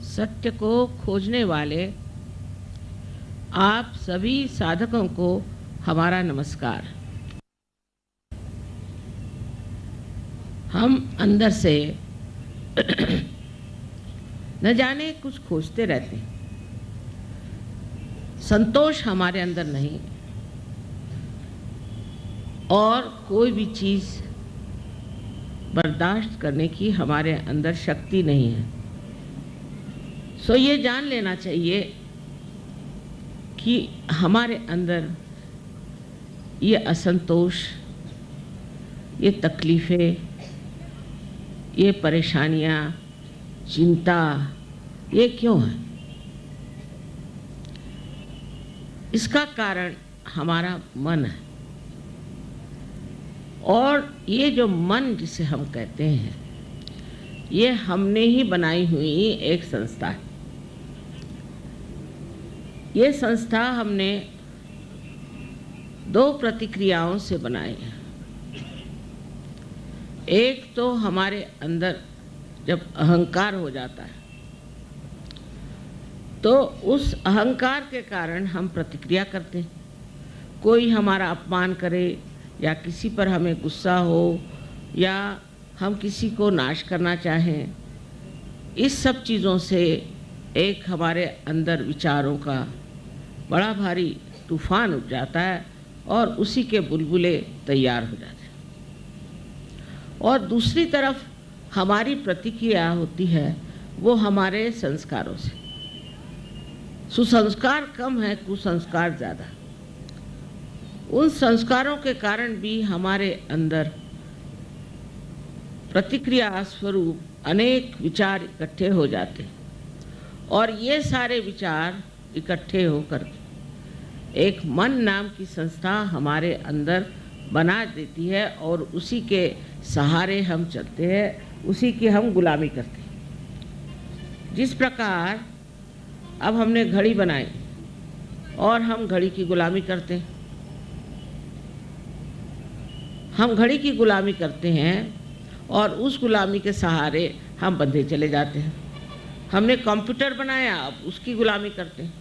सत्य को खोजने वाले आप सभी साधकों को हमारा नमस्कार। हम अंदर से न जाने कुछ खोजते रहते हैं। संतोष हमारे अंदर नहीं और कोई भी चीज़ बर्दाश्त करने की हमारे अंदर शक्ति नहीं है। सो ये जान लेना चाहिए कि हमारे अंदर ये असंतोष, ये तकलीफ़ें, ये परेशानियाँ, चिंता, ये क्यों है? इसका कारण हमारा मन है। और ये जो मन जिसे हम कहते हैं, ये हमने ही बनाई हुई एक संस्था है। ये संस्था हमने दो प्रतिक्रियाओं से बनाई है। एक तो हमारे अंदर जब अहंकार हो जाता है तो उस अहंकार के कारण हम प्रतिक्रिया करते हैं। कोई हमारा अपमान करे या किसी पर हमें गुस्सा हो या हम किसी को नाश करना चाहें, इस सब चीज़ों से एक हमारे अंदर विचारों का बड़ा भारी तूफान उठ जाता है और उसी के बुलबुले तैयार हो जाते हैं। और दूसरी तरफ हमारी प्रतिक्रिया होती है वो हमारे संस्कारों से। सुसंस्कार कम है, कुसंस्कार ज़्यादा। उन संस्कारों के कारण भी हमारे अंदर प्रतिक्रिया स्वरूप अनेक विचार इकट्ठे हो जाते हैं और ये सारे विचार इकट्ठे होकर एक मन नाम की संस्था हमारे अंदर बना देती है और उसी के सहारे हम चलते हैं, उसी की हम गुलामी करते हैं। जिस प्रकार अब हमने घड़ी बनाई और हम घड़ी की गुलामी करते हैं। हम घड़ी की गुलामी करते हैं और उस गुलामी के सहारे हम बंधे चले जाते हैं। हमने कंप्यूटर बनाया, अब उसकी गुलामी करते हैं।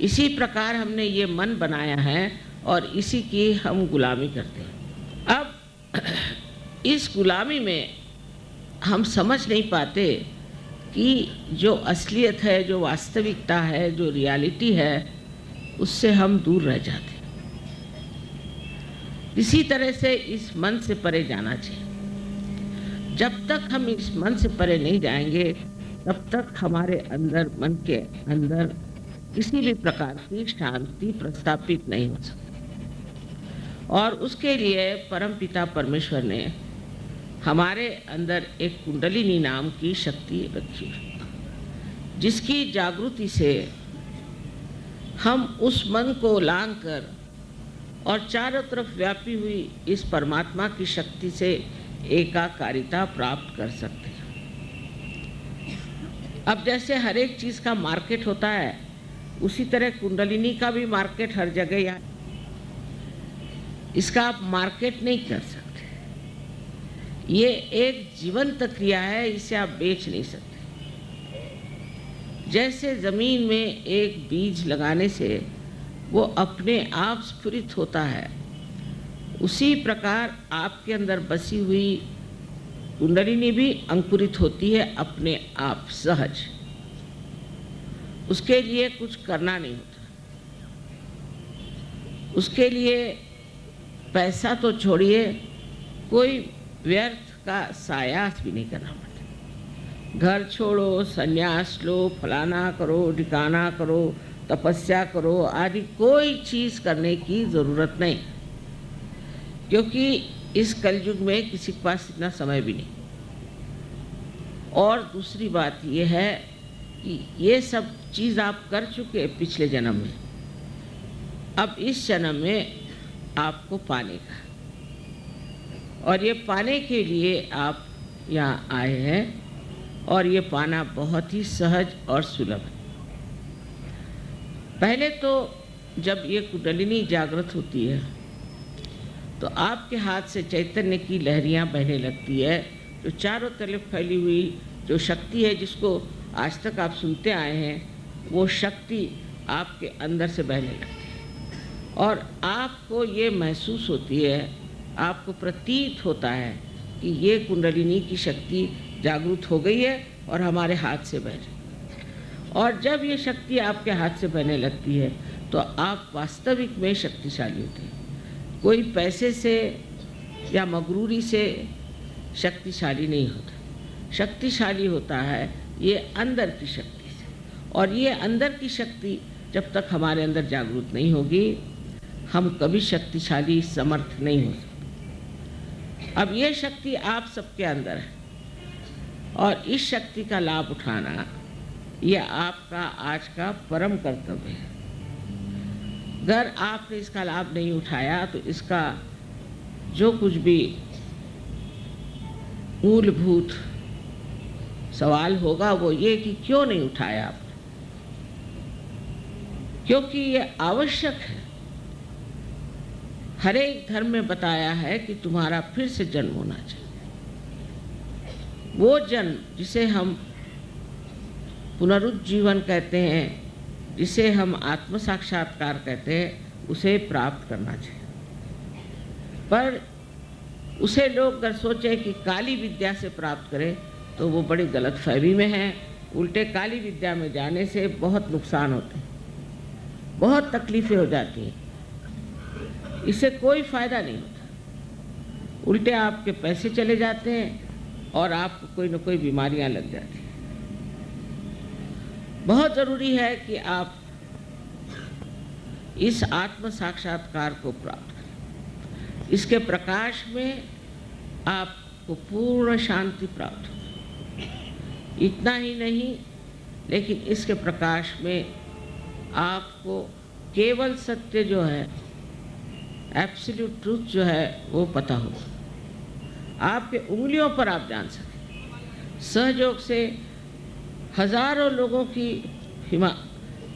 इसी प्रकार हमने ये मन बनाया है और इसी की हम गुलामी करते हैं। अब इस गुलामी में हम समझ नहीं पाते कि जो असलियत है, जो वास्तविकता है, जो रियलिटी है, उससे हम दूर रह जाते हैं। इसी तरह से इस मन से परे जाना चाहिए। जब तक हम इस मन से परे नहीं जाएंगे तब तक हमारे अंदर, मन के अंदर किसी भी प्रकार की शांति प्रस्थापित नहीं हो सकती। और उसके लिए परमपिता परमेश्वर ने हमारे अंदर एक कुंडलिनी नाम की शक्ति रखी है, जिसकी जागृति से हम उस मन को लांघ कर और चारों तरफ व्यापी हुई इस परमात्मा की शक्ति से एकाकारिता प्राप्त कर सकते हैं। अब जैसे हर एक चीज़ का मार्केट होता है, उसी तरह कुंडलिनी का भी मार्केट हर जगह या इसका आप मार्केट नहीं कर सकते। ये एक जीवंत क्रिया है, इसे आप बेच नहीं सकते। जैसे ज़मीन में एक बीज लगाने से वो अपने आप स्फुरित होता है, उसी प्रकार आपके अंदर बसी हुई कुंडलिनी भी अंकुरित होती है अपने आप सहज। उसके लिए कुछ करना नहीं होता। उसके लिए पैसा तो छोड़िए, कोई व्यर्थ का सायास भी नहीं करना पड़ता। घर छोड़ो, संन्यास लो, फलाना करो, ढिकाना करो, तपस्या करो आदि कोई चीज़ करने की ज़रूरत नहीं, क्योंकि इस कलयुग में किसी के पास इतना समय भी नहीं। और दूसरी बात यह है कि ये सब चीज़ आप कर चुके पिछले जन्म में, अब इस जन्म में आपको पाने का, और ये पाने के लिए आप यहाँ आए हैं और ये पाना बहुत ही सहज और सुलभ है। पहले तो जब ये कुंडलिनी जागृत होती है तो आपके हाथ से चैतन्य की लहरियाँ बहने लगती है, जो चारों तरफ फैली हुई जो शक्ति है, जिसको आज तक आप सुनते आए हैं, वो शक्ति आपके अंदर से बहने लगती है और आपको ये महसूस होती है, आपको प्रतीत होता है कि ये कुंडलिनी की शक्ति जागृत हो गई है और हमारे हाथ से बह रही है। और जब ये शक्ति आपके हाथ से बहने लगती है तो आप वास्तविक में शक्तिशाली होते हैं। कोई पैसे से या मगरूरी से शक्तिशाली नहीं होता। शक्तिशाली होता है ये अंदर की शक्ति से, और ये अंदर की शक्ति जब तक हमारे अंदर जागृत नहीं होगी, हम कभी शक्तिशाली समर्थ नहीं हो सकते। अब ये शक्ति आप सबके अंदर है और इस शक्ति का लाभ उठाना ये आपका आज का परम कर्तव्य है। अगर आपने इसका लाभ नहीं उठाया तो इसका जो कुछ भी मूलभूत सवाल होगा वो ये कि क्यों नहीं उठाया आपने, क्योंकि ये आवश्यक है। हर एक धर्म में बताया है कि तुम्हारा फिर से जन्म होना चाहिए। वो जन्म जिसे हम पुनरुज्जीवन कहते हैं, जिसे हम आत्म साक्षात्कार कहते हैं, उसे प्राप्त करना चाहिए। पर उसे लोग अगर सोचें कि काली विद्या से प्राप्त करें तो वो बड़ी गलतफहमी में है। उल्टे काली विद्या में जाने से बहुत नुकसान होते हैं, बहुत तकलीफ़ें हो जाती हैं, इससे कोई फ़ायदा नहीं होता। उल्टे आपके पैसे चले जाते हैं और आपको कोई न कोई बीमारियां लग जाती हैं। बहुत ज़रूरी है कि आप इस आत्म साक्षात्कार को प्राप्त करें। इसके प्रकाश में आपको पूर्ण शांति प्राप्त हो। इतना ही नहीं, लेकिन इसके प्रकाश में आपको केवल सत्य जो है, एब्सोल्यूट ट्रूथ जो है, वो पता हो। आपके उंगलियों पर आप जान सकें। सहयोग से हजारों लोगों की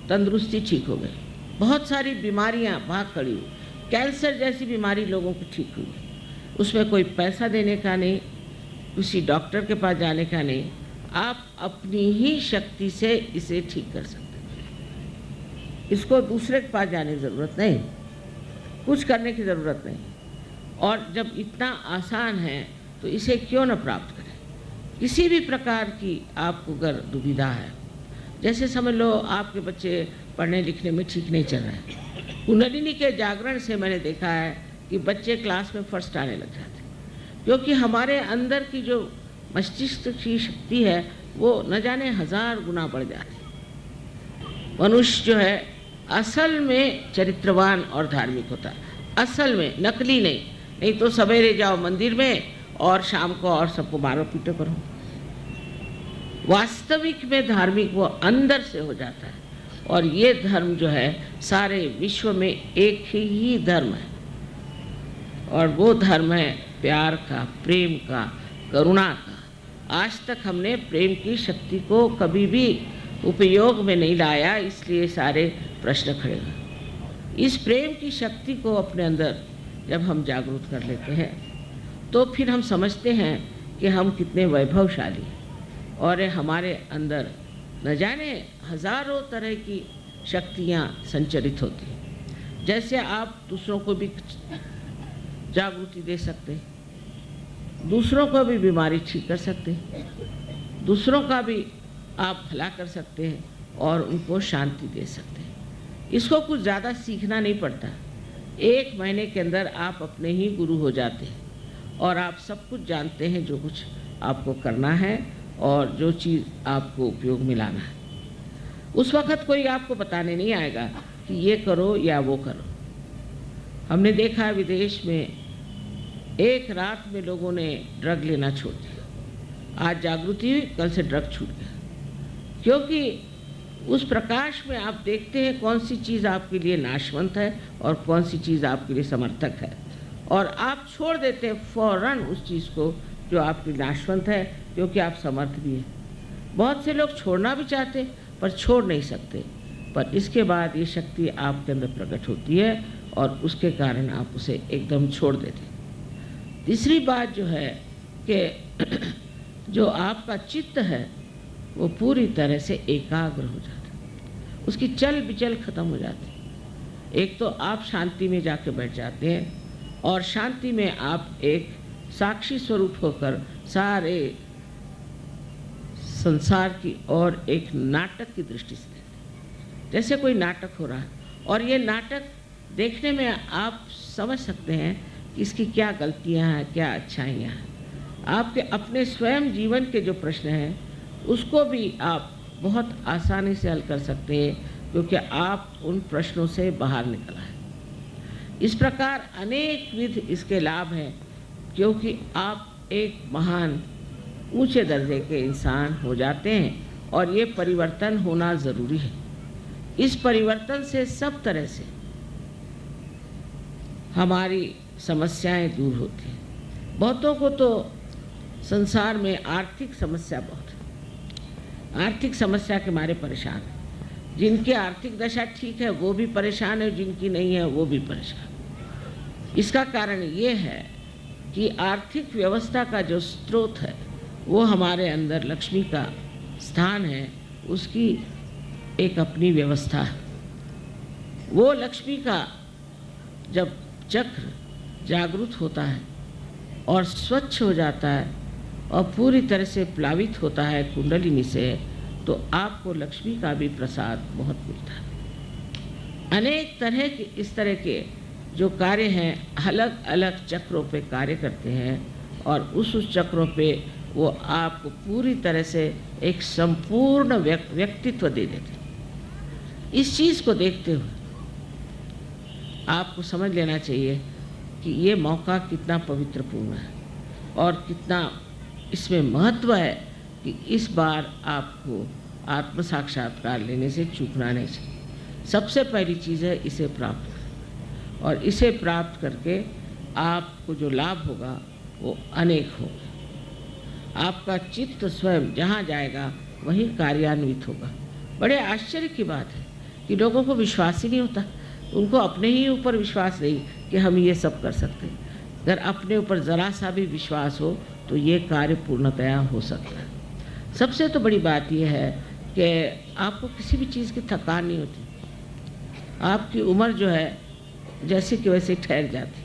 तंदुरुस्ती ठीक हो गई। बहुत सारी बीमारियां भाग खड़ी हुई। कैंसर जैसी बीमारी लोगों की ठीक हुई। उसमें कोई पैसा देने का नहीं, किसी डॉक्टर के पास जाने का नहीं, आप अपनी ही शक्ति से इसे ठीक कर सकते हैं। इसको दूसरे के पास जाने की ज़रूरत नहीं, कुछ करने की ज़रूरत नहीं। और जब इतना आसान है तो इसे क्यों न प्राप्त करें। किसी भी प्रकार की आपको अगर दुविधा है, जैसे समझ लो आपके बच्चे पढ़ने लिखने में ठीक नहीं चल रहे हैं, कुंडलिनी के जागरण से मैंने देखा है कि बच्चे क्लास में फर्स्ट आने लग जाते हैं, क्योंकि हमारे अंदर की जो मस्तिष्क की शक्ति है वो न जाने 1000 गुना बढ़ जाती है। मनुष्य जो है असल में चरित्रवान और धार्मिक होता है, असल में, नकली नहीं। नहीं तो सवेरे जाओ मंदिर में और शाम को और सबको मारो पीटो करो। वास्तविक में धार्मिक वो अंदर से हो जाता है। और ये धर्म जो है सारे विश्व में एक ही धर्म है, और वो धर्म है प्यार का, प्रेम का, करुणा का। आज तक हमने प्रेम की शक्ति को कभी भी उपयोग में नहीं लाया, इसलिए सारे प्रश्न खड़े हुए। इस प्रेम की शक्ति को अपने अंदर जब हम जागरूक कर लेते हैं तो फिर हम समझते हैं कि हम कितने वैभवशाली हैं, और हमारे अंदर न जाने हजारों तरह की शक्तियाँ संचरित होती हैं। जैसे आप दूसरों को भी जागृति दे सकते हैं, दूसरों को भी बीमारी ठीक कर सकते हैं, दूसरों का भी आप भला कर सकते हैं और उनको शांति दे सकते हैं। इसको कुछ ज़्यादा सीखना नहीं पड़ता। 1 महीने के अंदर आप अपने ही गुरु हो जाते हैं और आप सब कुछ जानते हैं जो कुछ आपको करना है और जो चीज़ आपको उपयोग में लाना है। उस वक़्त कोई आपको बताने नहीं आएगा कि ये करो या वो करो। हमने देखा विदेश में एक रात में लोगों ने ड्रग लेना छोड़ दिया। आज जागृति हुई, कल से ड्रग छूट गया, क्योंकि उस प्रकाश में आप देखते हैं कौन सी चीज़ आपके लिए नाशवंत है और कौन सी चीज़ आपके लिए समर्थक है, और आप छोड़ देते हैं फौरन उस चीज़ को जो आपकी नाशवंत है, क्योंकि आप समर्थ भी हैं। बहुत से लोग छोड़ना भी चाहते पर छोड़ नहीं सकते, पर इसके बाद ये शक्ति आपके अंदर प्रकट होती है और उसके कारण आप उसे एकदम छोड़ देते हैं। तीसरी बात जो है कि जो आपका चित्त है वो पूरी तरह से एकाग्र हो जाता है, उसकी चल बिचल खत्म हो जाती है। एक तो आप शांति में जाके बैठ जाते हैं और शांति में आप एक साक्षी स्वरूप होकर सारे संसार की और एक नाटक की दृष्टि से देखते हैं, जैसे कोई नाटक हो रहा है। और ये नाटक देखने में आप समझ सकते हैं कि इसकी क्या गलतियां हैं, क्या अच्छाइयाँ हैं। आपके अपने स्वयं जीवन के जो प्रश्न हैं उसको भी आप बहुत आसानी से हल कर सकते हैं, क्योंकि आप उन प्रश्नों से बाहर निकल आए। इस प्रकार अनेक विध इसके लाभ हैं, क्योंकि आप एक महान ऊंचे दर्जे के इंसान हो जाते हैं और ये परिवर्तन होना ज़रूरी है। इस परिवर्तन से सब तरह से हमारी समस्याएं दूर होती हैं। बहुतों को तो संसार में आर्थिक समस्या बहुत है, आर्थिक समस्या के मारे परेशान है। जिनकी आर्थिक दशा ठीक है वो भी परेशान है, जिनकी नहीं है वो भी परेशान। इसका कारण ये है कि आर्थिक व्यवस्था का जो स्रोत है वो हमारे अंदर लक्ष्मी का स्थान है, उसकी एक अपनी व्यवस्था है। वो लक्ष्मी का जब चक्र जागृत होता है और स्वच्छ हो जाता है और पूरी तरह से प्लावित होता है कुंडलिनी से, तो आपको लक्ष्मी का भी प्रसाद बहुत मिलता है। अनेक तरह के इस तरह के जो कार्य हैं अलग अलग चक्रों पे कार्य करते हैं और उस चक्रों पे वो आपको पूरी तरह से एक संपूर्ण व्यक्तित्व दे देते हैं। इस चीज़ को देखते हुए आपको समझ लेना चाहिए कि ये मौका कितना पवित्रपूर्ण है और कितना इसमें महत्व है कि इस बार आपको आत्म साक्षात्कार लेने से चूकना नहीं चाहिए। सबसे पहली चीज़ है इसे प्राप्त करें, और इसे प्राप्त करके आपको जो लाभ होगा वो अनेक होगा। आपका चित्त स्वयं जहाँ जाएगा वहीं कार्यान्वित होगा। बड़े आश्चर्य की बात है कि लोगों को विश्वास ही नहीं होता, उनको अपने ही ऊपर विश्वास नहीं कि हम ये सब कर सकते हैं। अगर अपने ऊपर ज़रा सा भी विश्वास हो तो ये कार्य पूर्णतया हो सकता है। सबसे तो बड़ी बात यह है कि आपको किसी भी चीज़ की थकान नहीं होती, आपकी उम्र जो है जैसे कि वैसे ठहर जाती,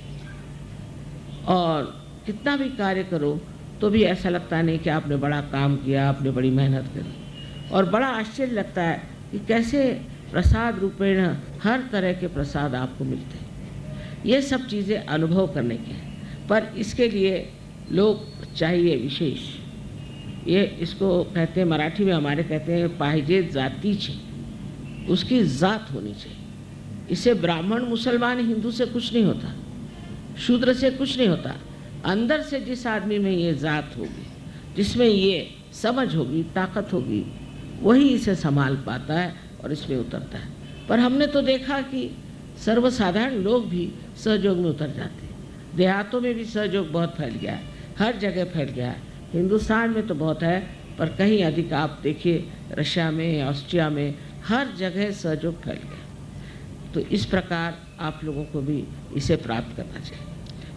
और कितना भी कार्य करो तो भी ऐसा लगता नहीं कि आपने बड़ा काम किया, आपने बड़ी मेहनत करी। और बड़ा आश्चर्य लगता है कि कैसे प्रसाद रूपेण हर तरह के प्रसाद आपको मिलते हैं। ये सब चीज़ें अनुभव करने के हैं, पर इसके लिए लोग चाहिए विशेष। ये इसको कहते हैं, मराठी में हमारे कहते हैं पाहिजे जातीचे, उसकी ज़ात होनी चाहिए। इससे ब्राह्मण मुसलमान हिंदू से कुछ नहीं होता, शूद्र से कुछ नहीं होता। अंदर से जिस आदमी में ये ज़ात होगी, जिसमें ये समझ होगी, ताकत होगी, वही इसे संभाल पाता है और इसमें उतरता है। पर हमने तो देखा कि सर्वसाधारण लोग भी सहयोग में उतर जाते हैं। देहातों में भी सहयोग बहुत फैल गया है, हर जगह फैल गया है। हिंदुस्तान में तो बहुत है, पर कहीं अधिक आप देखिए रशिया में, ऑस्ट्रिया में, हर जगह सहयोग फैल गया। तो इस प्रकार आप लोगों को भी इसे प्राप्त करना चाहिए।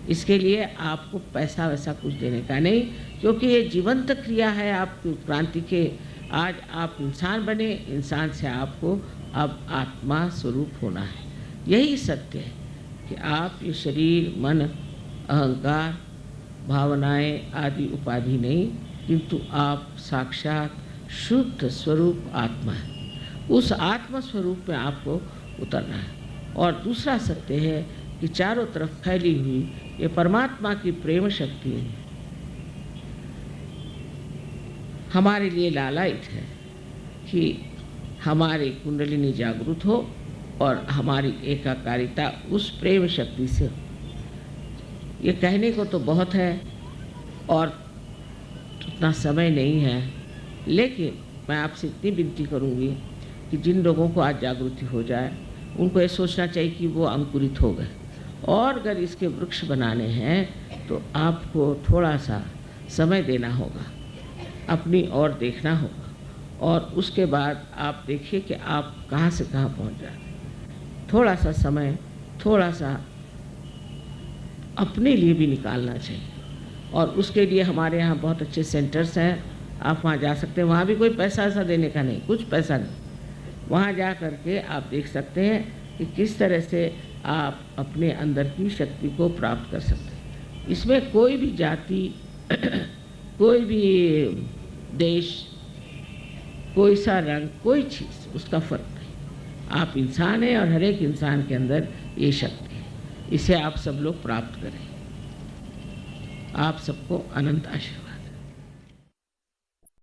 इसके लिए आपको पैसा वैसा कुछ देने का नहीं, क्योंकि ये जीवंत क्रिया है आपकी उत्क्रांति के। आज आप इंसान बने, इंसान से आपको अब आत्मा स्वरूप होना है। यही सत्य है कि आप ये शरीर, मन, अहंकार, भावनाएं आदि उपाधि नहीं, किंतु आप साक्षात शुद्ध स्वरूप आत्मा है। उस आत्मा स्वरूप में आपको उतरना है। और दूसरा सत्य है कि चारों तरफ फैली हुई ये परमात्मा की प्रेम शक्ति हमारे लिए लालायित है कि हमारी कुंडलिनी जागृत हो और हमारी एकाकारिता उस प्रेम शक्ति से हो। ये कहने को तो बहुत है और उतना समय नहीं है, लेकिन मैं आपसे इतनी विनती करूँगी कि जिन लोगों को आज जागृति हो जाए उनको ये सोचना चाहिए कि वो अंकुरित हो गए, और अगर इसके वृक्ष बनाने हैं तो आपको थोड़ा सा समय देना होगा, अपनी ओर देखना होगा, और उसके बाद आप देखिए कि आप कहाँ से कहाँ पहुँच जाए। थोड़ा सा समय, थोड़ा सा अपने लिए भी निकालना चाहिए। और उसके लिए हमारे यहाँ बहुत अच्छे सेंटर्स हैं, आप वहाँ जा सकते हैं। वहाँ भी कोई पैसा ऐसा देने का नहीं, कुछ पैसा नहीं। वहाँ जा कर के आप देख सकते हैं कि किस तरह से आप अपने अंदर की शक्ति को प्राप्त कर सकते हैं। इसमें कोई भी जाति कोई भी देश, कोई सा रंग, कोई चीज़, उसका फर्क नहीं। आप इंसान हैं और हर एक इंसान के अंदर ये शक्ति है। इसे आप सब लोग प्राप्त करें। आप सबको अनंत आशीर्वाद।